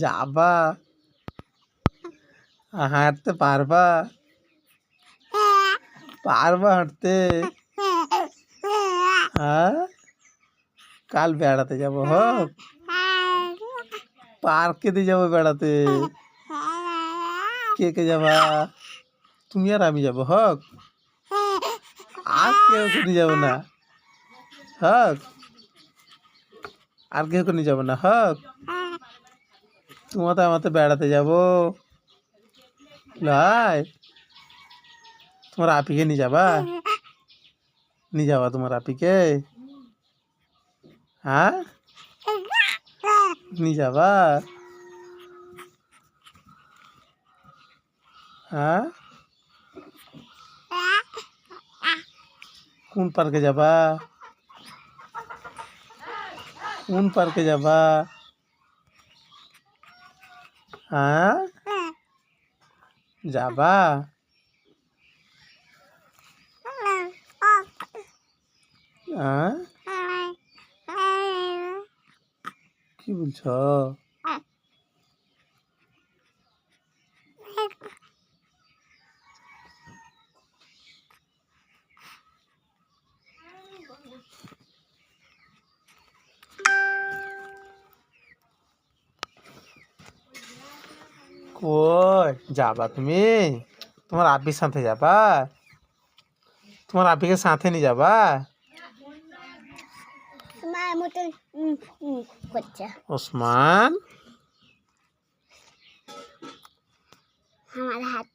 যাবা? হাঁটতে পারবা? পারবা হাঁটতে? হ্যাঁ, কাল বেড়াতে যাবো হোক, পার্কে দিয়ে যাবো বেড়াতে। কে কে যাবা? তুমি আর আমি যাবো হোক, আর কেউ নিয়ে যাবো না হোক, আর কেউ নিয়ে যাবো না হোক। তোমাতে আমাতে বেড়াতে যাবো লাই। তোমার আপিকে নিয়ে যাবা? নিয়ে যাবা তোমার আপিকে? হ্যাঁ, নিয়ে যাবা? হ্যাঁ, কোন পার্কে যাবা? কোন পার্কে যাবা? হ্যাঁ, যাবা? হ্যাঁ, কি বলছো? কই যাবা তুমি? তোমার আপির সাথে যাবা? তোমার আপিকে সাথে নিয়ে যাবা? তোমার মতন করছে ওসমান, আমার হাত